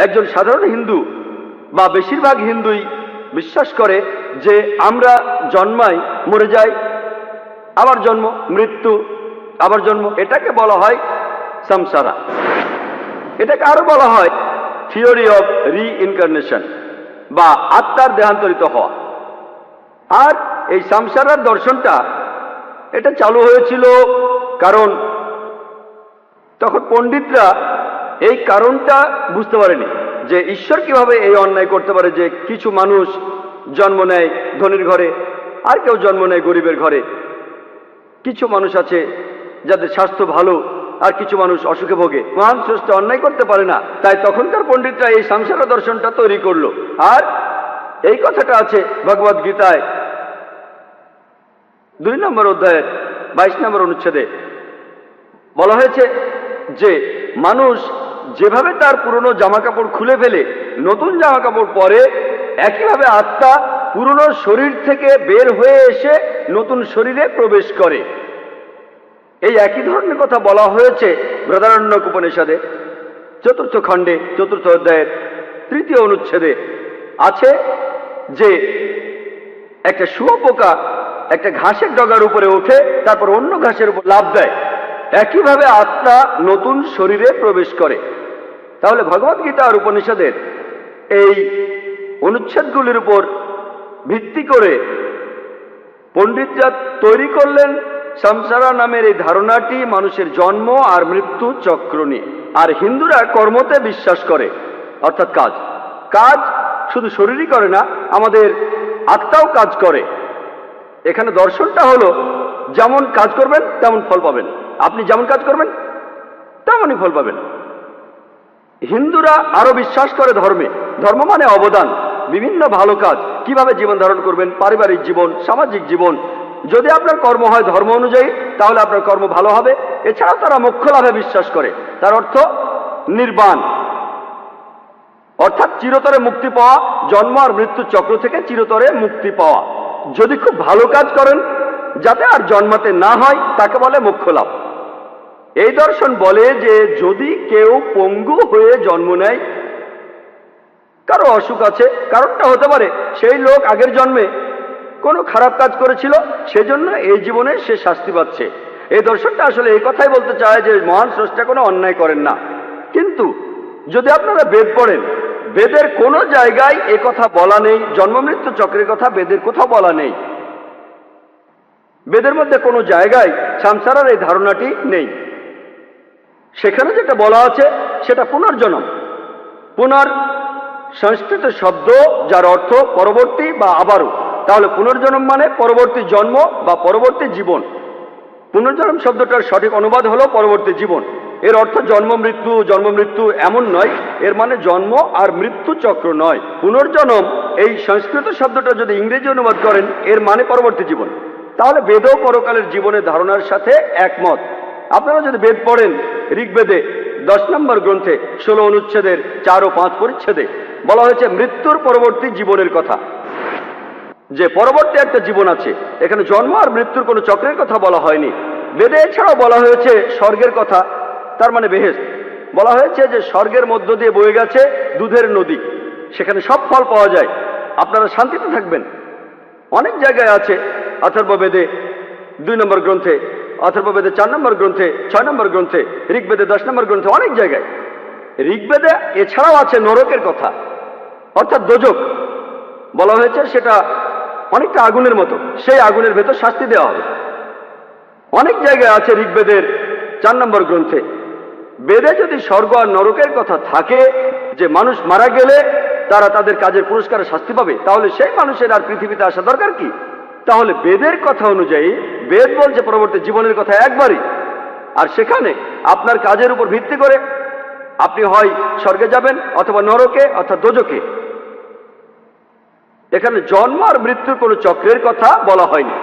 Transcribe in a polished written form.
একজন সাধারণ হিন্দু বা বেশিরভাগ হিন্দুই বিশ্বাস করে যে আমরা জন্মাই, মরে যাই, আবার জন্ম, মৃত্যু, আবার জন্ম। এটাকে বলা হয় সংসারা। এটাকে আরো বলা হয় থিওরি অফ রিইনকার্নেশন বা আত্মার দেহান্তরিত হওয়া। আর এই সংসারার দর্শনটা এটা চালু হয়েছিল কারণ তখন পণ্ডিতরা এই কারণটা বুঝতে পারেনি যে ঈশ্বর কিভাবে এই অন্যায় করতে পারে যে কিছু মানুষ জন্ম নেয় ধনীর ঘরে, আর কেউ জন্ম নেয় গরিবের ঘরে। কিছু মানুষ আছে যাদের স্বাস্থ্য ভালো, আর কিছু মানুষ অসুখে ভোগে। মহান স্রষ্টা অন্যায় করতে পারে না, তাই তখনকার পণ্ডিতরা এই সংসার দর্শনটা তৈরি করলো। আর এই কথাটা আছে ভগবদ গীতায় 2 নম্বর অধ্যায়ের 22 নম্বর অনুচ্ছেদে। বলা হয়েছে যে মানুষ যেভাবে তার পুরনো জামা কাপড় খুলে ফেলে নতুন জামা কাপড় পরে, একইভাবে আত্মা পুরনো শরীর থেকে বের হয়ে এসে নতুন শরীরে প্রবেশ করে। এই একই ধরনের কথা বলা হয়েছে বৃহদারণ্যক উপনিষদে 4th খণ্ডে 4th অধ্যায়ের 3য় অনুচ্ছেদে। আছে যে একটা শুঁয়োপোকা একটা ঘাসের ডগার উপরে ওঠে, তারপর অন্য ঘাসের উপর লাফ দেয়। একইভাবে আত্মা নতুন শরীরে প্রবেশ করে। তাহলে ভগবদ্গীতা আর উপনিষদের এই অনুচ্ছেদগুলির উপর ভিত্তি করে পণ্ডিতরা তৈরি করলেন সংসারা নামের এই ধারণাটি মানুষের জন্ম আর মৃত্যু চক্র নিয়ে। আর হিন্দুরা কর্মতে বিশ্বাস করে, অর্থাৎ কাজ। কাজ শুধু শরীরই করে না, আমাদের আত্মাও কাজ করে। এখানে দর্শনটা হলো যেমন কাজ করবেন তেমন ফল পাবেন। আপনি যেমন কাজ করবেন তেমনই ফল পাবেন। হিন্দুরা আরো বিশ্বাস করে ধর্মে। ধর্ম মানে অবদান, বিভিন্ন ভালো কাজ, কিভাবে জীবন ধারণ করবেন, পারিবারিক জীবন, সামাজিক জীবন। যদি আপনার কর্ম হয় ধর্ম অনুযায়ী, তাহলে আপনার কর্ম ভালো হবে। এছাড়াও তারা মোক্ষ লাভে বিশ্বাস করে। তার অর্থ নির্বাণ, অর্থাৎ চিরতরে মুক্তি পাওয়া, জন্ম আর মৃত্যু চক্র থেকে চিরতরে মুক্তি পাওয়া। যদি খুব ভালো কাজ করেন যাতে আর জন্মাতে না হয়, তাকে বলে মোক্ষ লাভ। এই দর্শন বলে যে যদি কেউ পঙ্গু হয়ে জন্ম নেয়, কারো অসুখ আছে, কারণটা হতে পারে সেই লোক আগের জন্মে কোনো খারাপ কাজ করেছিল, সেজন্য এই জীবনে সে শাস্তি পাচ্ছে। এই দর্শনটা আসলে এই কথাই বলতে চায় যে মহান স্রষ্টা কোনো অন্যায় করেন না। কিন্তু যদি আপনারা বেদ পড়েন, বেদের কোনো জায়গায় এ কথা বলা নেই। জন্ম মৃত্যু চক্রের কথা বেদের কোথাও বলা নেই। বেদের মধ্যে কোনো জায়গায় সংসারের এই ধারণাটি নেই। সেখানে যেটা বলা আছে সেটা পুনর্জন্ম। পুনর সংস্কৃত শব্দ যার অর্থ পরবর্তী বা আবারও। তাহলে পুনর্জন্ম মানে পরবর্তী জন্ম বা পরবর্তী জীবন। পুনর্জন্ম শব্দটার সঠিক অনুবাদ হলো পরবর্তী জীবন। এর অর্থ জন্ম মৃত্যু এমন নয়। এর মানে জন্ম আর মৃত্যু চক্র নয়। পুনর্জন্ম এই সংস্কৃত শব্দটা যদি ইংরেজি অনুবাদ করেন, এর মানে পরবর্তী জীবন। তাহলে বেদও পরকালের জীবনের ধারণার সাথে একমত। আপনারা যদি বেদ পড়েন, ঋগ্বেদে 10 নম্বর গ্রন্থে 16 অনুচ্ছেদের 4 ও 5 পরিচ্ছেদে বলা হয়েছে মৃত্যুর পরবর্তী জীবনের কথা, যে পরবর্তী একটা জীবন আছে। এখানে জন্ম আর মৃত্যুর কোনো চক্রের কথা বলা হয়নি। বেদে এছাড়াও বলা হয়েছে স্বর্গের কথা, তার মানে বেহেশত। বলা হয়েছে যে স্বর্গের মধ্য দিয়ে বয়ে গেছে দুধের নদী, সেখানে সব ফল পাওয়া যায়, আপনারা শান্তিতে থাকবেন। অনেক জায়গায় আছে অথর্ববেদে 2 নম্বর গ্রন্থে, অথর্ববেদে 4 নম্বর গ্রন্থে, 6 নম্বর গ্রন্থে, ঋগ্বেদে 10 নম্বর গ্রন্থে, অনেক জায়গায়। ঋগ্বেদে এছাড়াও আছে নরকের কথা, অর্থাৎ দোজক। বলা হয়েছে সেটা অনেকটা আগুনের মতো, সেই আগুনের ভেতর শাস্তি দেওয়া হবে। অনেক জায়গায় আছে ঋগ্বেদের 4 নম্বর গ্রন্থে। বেদে যদি স্বর্গ আর নরকের কথা থাকে, যে মানুষ মারা গেলে তারা তাদের কাজের পুরস্কারে শাস্তি পাবে, তাহলে সেই মানুষের আর পৃথিবীতে আসা দরকার কি? তাহলে বেদের কথা অনুযায়ী বেদ বলছে পরবর্তী জীবনের কথা একবারই। আর সেখানে আপনার কাজের উপর ভিত্তি করে আপনি হয় স্বর্গে যাবেন অথবা নরকে অর্থাৎ দোজকে। এখানে জন্ম আর মৃত্যুর কোনো চক্রের কথা বলা হয়নি।